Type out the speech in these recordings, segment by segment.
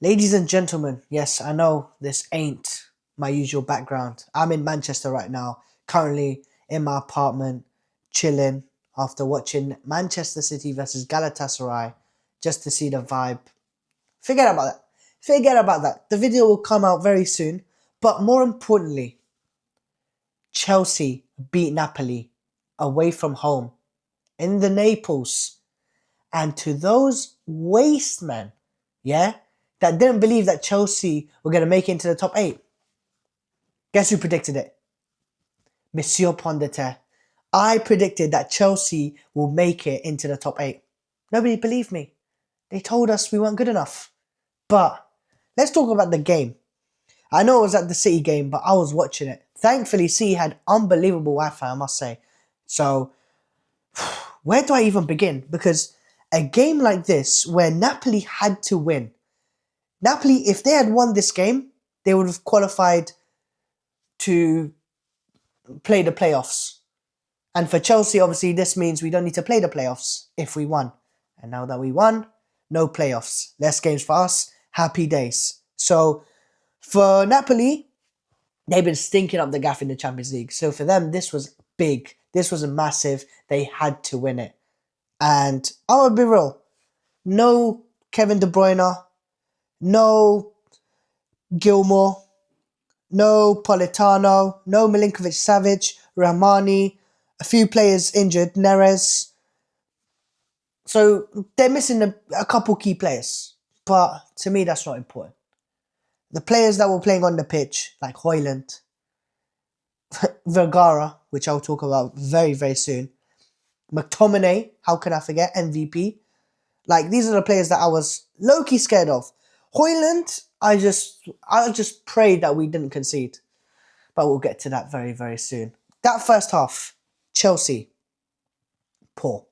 Ladies and gentlemen, yes, I know this ain't my usual background. I'm in Manchester right now, currently in my apartment, chilling after watching Manchester City versus Galatasaray just to see the vibe. Forget about that. Forget about that. The video will come out very soon. But more importantly, Chelsea beat Napoli away from home in the Naples. And to those waste men, yeah, that didn't believe that Chelsea were going to make it into the top eight, guess who predicted it? Monsieur Pondete. I predicted that Chelsea will make it into the top eight. Nobody believed me. They told us we weren't good enough. But let's talk about the game. I know it was at the City game, but I was watching it. Thankfully, City had unbelievable Wi-Fi, I must say. So, where do I even begin? Because a game like this, where Napoli had to win, Napoli, if they had won this game, they would have qualified to play the playoffs. And for Chelsea, obviously, this means we don't need to play the playoffs if we won. And now that we won, no playoffs. Less games for us. Happy days. So for Napoli, they've been stinking up the gaff in the Champions League. So for them, this was big. This was massive. They had to win it. And I'm going to be real. No Kevin De Bruyne. No Gilmore. No Politano. No Milinkovic-Savic. Rahmani. A few players injured. Neres. So they're missing a couple key players. But to me, that's not important. The players that were playing on the pitch, like Højlund, Vergara, which I'll talk about very, very soon, McTominay, how can I forget, MVP. Like, these are the players that I was low-key scared of. Højlund, I just prayed that we didn't concede. But we'll get to that very, very soon. That first half, Chelsea, poor.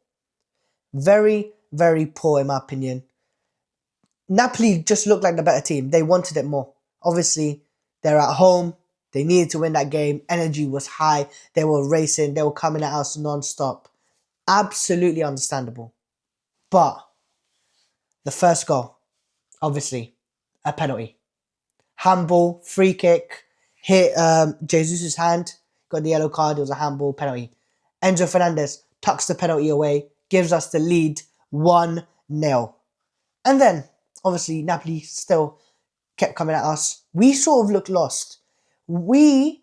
Very, very poor in my opinion. Napoli just looked like the better team. They wanted it more. Obviously, they're at home. They needed to win that game. Energy was high. They were racing. They were coming at us non-stop. Absolutely understandable. But the first goal, obviously, a penalty. Handball, free kick, hit Jesus' hand, got the yellow card. It was a handball penalty. Enzo Fernandez tucks the penalty away, gives us the lead 1-0. And then, obviously, Napoli still kept coming at us. We sort of looked lost. We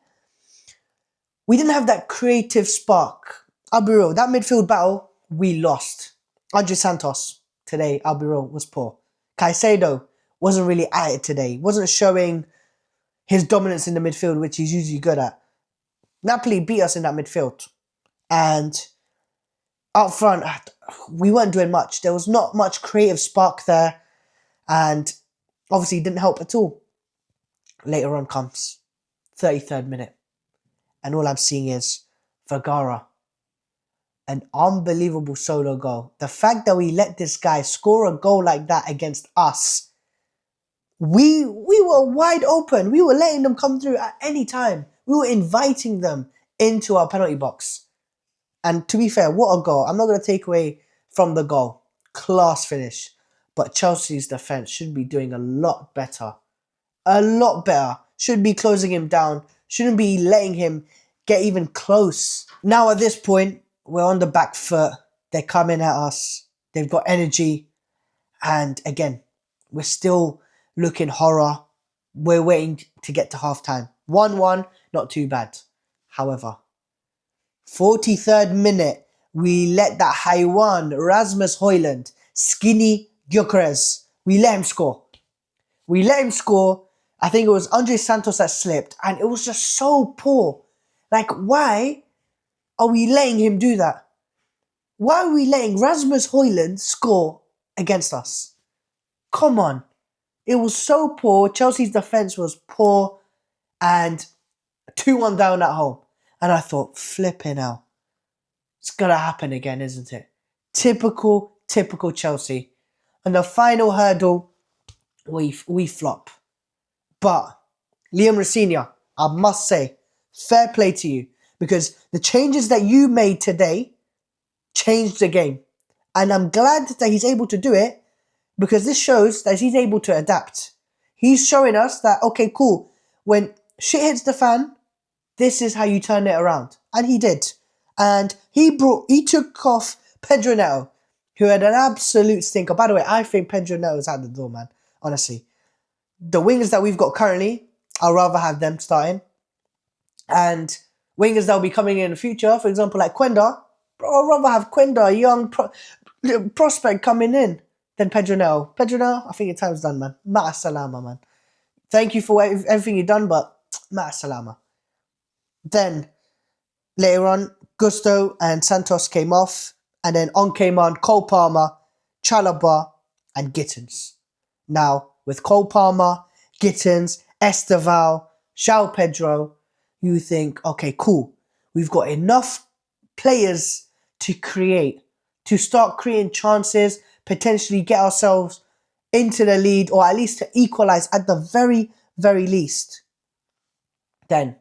didn't have that creative spark. I'll be real, that midfield battle, we lost. Andre Santos, today, I'll be real, was poor. Caicedo wasn't really at it today. Wasn't showing his dominance in the midfield, which he's usually good at. Napoli beat us in that midfield. And up front, we weren't doing much. There was not much creative spark there. And obviously, it didn't help at all. Later on comes 33rd minute. And all I'm seeing is Vergara. An unbelievable solo goal. The fact that we let this guy score a goal like that against us, we were wide open. We were letting them come through at any time. We were inviting them into our penalty box. And to be fair, what a goal. I'm not going to take away from the goal. Class finish. But Chelsea's defence should be doing a lot better. A lot better. Should be closing him down. Shouldn't be letting him get even close. Now at this point, we're on the back foot. They're coming at us. They've got energy. And again, we're still looking horror. We're waiting to get to halftime. 1-1, not too bad. However, 43rd minute, we let that Haiwan, Rasmus Højlund, skinny Gyökeres, we let him score. We let him score. I think it was Andre Santos that slipped, and it was just so poor. Like, why are we letting him do that? Why are we letting Rasmus Højlund score against us? Come on. It was so poor. Chelsea's defence was poor, and 2-1 down at home. And I thought, flipping out. It's going to happen again, isn't it? Typical Chelsea. And the final hurdle, we flop. But, Liam Rosenior, I must say, fair play to you. Because the changes that you made today changed the game. And I'm glad that he's able to do it, because this shows that he's able to adapt. He's showing us that, okay, cool, when shit hits the fan, this is how you turn it around. And he did. And he took off Pedro Neto, who had an absolute stinker. By the way, I think Pedro Neto is out the door, man. Honestly. The wingers that we've got currently, I'd rather have them starting. And wingers that will be coming in the future, for example, like Quenda, bro, I'd rather have Quenda, a young prospect coming in, than Pedro Neto. Pedro Neto, I think your time's done, man. Ma'a salama, man. Thank you for everything you've done, but ma'a salama. Then, later on, Gusto and Santos came off, and then on came on Cole Palmer, Chalobah, and Gittins. Now, with Cole Palmer, Gittins, Esteval, Joao Pedro, you think, okay, cool. We've got enough players to start creating chances, potentially get ourselves into the lead, or at least to equalise at the very, very least. Then,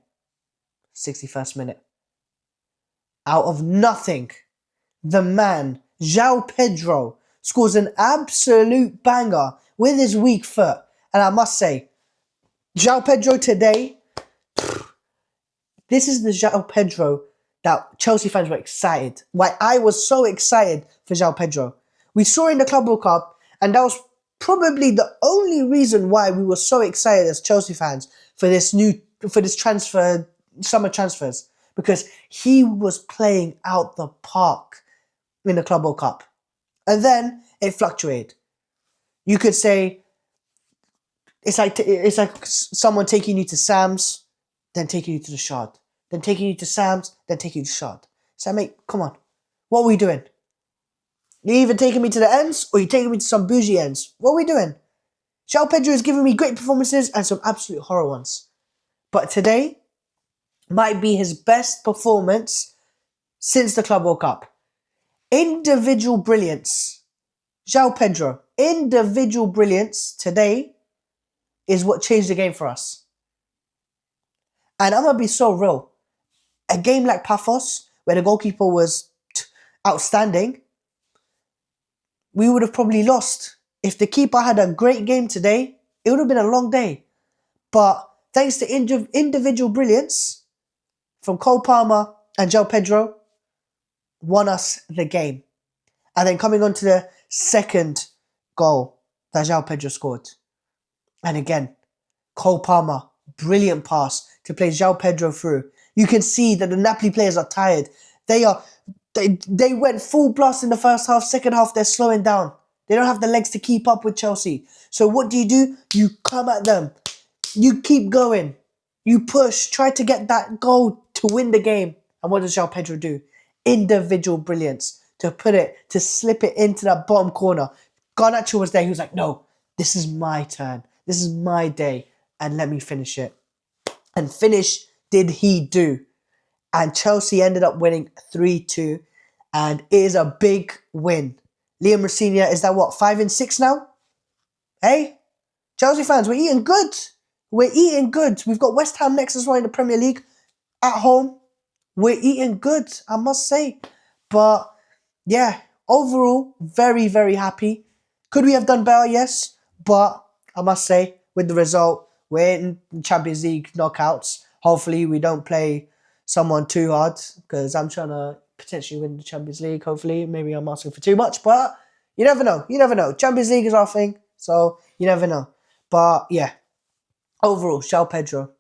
61st minute. Out of nothing, the man, Joao Pedro, scores an absolute banger with his weak foot. And I must say, Joao Pedro today, this is the Joao Pedro that Chelsea fans were excited. Why I was so excited for Joao Pedro. We saw in the Club World Cup, and that was probably the only reason why we were so excited as Chelsea fans for this summer transfers. Because he was playing out the park in the Club World Cup. And then it fluctuated. You could say it's like someone taking you to Sam's, then taking you to the Shard. Then taking you to Sam's, then taking you to Shard. So mate, come on. What are we doing? You either taking me to the ends or you're taking me to some bougie ends. What are we doing? Joao Pedro is giving me great performances and some absolute horror ones. But today might be his best performance since the Club World Cup. Individual brilliance. Joao Pedro. Individual brilliance today is what changed the game for us. And I'm going to be so real. A game like Paphos, where the goalkeeper was outstanding, we would have probably lost. If the keeper had a great game today, it would have been a long day. But thanks to individual brilliance from Cole Palmer and Joao Pedro, won us the game. And then coming on to the second goal that Joao Pedro scored. And again, Cole Palmer, brilliant pass to play Joao Pedro through. You can see that the Napoli players are tired. They went full blast in the first half. Second half, they're slowing down. They don't have the legs to keep up with Chelsea. So what do? You come at them. You keep going. You push. Try to get that goal to win the game. And what does Joao Pedro do? Individual brilliance to slip it into that bottom corner. Garnacho was there. He was like, no, this is my turn. This is my day. And let me finish it. And finish did he do. And Chelsea ended up winning 3-2. And it is a big win. Liam Rosenior, is that what, 5 and 6 now? Hey? Chelsea fans, we're eating good. We're eating good. We've got West Ham next as well in the Premier League. At home. We're eating good, I must say. But, yeah, overall, very, very happy. Could we have done better? Yes. But, I must say, with the result, we're in Champions League knockouts. Hopefully, we don't play someone too hard, because I'm trying to potentially win the Champions League, hopefully. Maybe I'm asking for too much, but you never know. You never know. Champions League is our thing, so you never know. But, yeah, overall, Joao Pedro,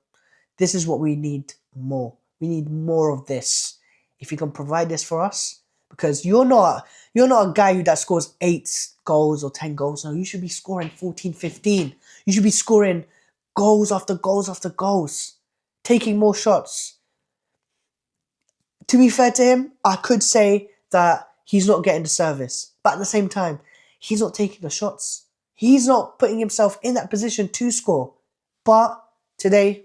this is what we need more. We need more of this. If you can provide this for us, because you're not a guy that scores 8 goals or 10 goals. No, you should be scoring 14, 15. You should be scoring goals after goals after goals. Taking more shots. To be fair to him, I could say that he's not getting the service. But at the same time, he's not taking the shots. He's not putting himself in that position to score. But today,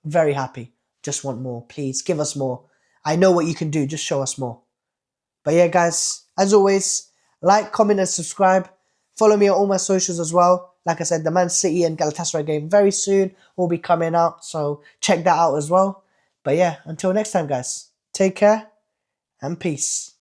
very happy. Just want more. Please, give us more. I know what you can do. Just show us more. But yeah, guys, as always, like, comment, and subscribe. Follow me on all my socials as well. Like I said, the Man City and Galatasaray game very soon will be coming out. So check that out as well. But yeah, until next time, guys. Take care and peace.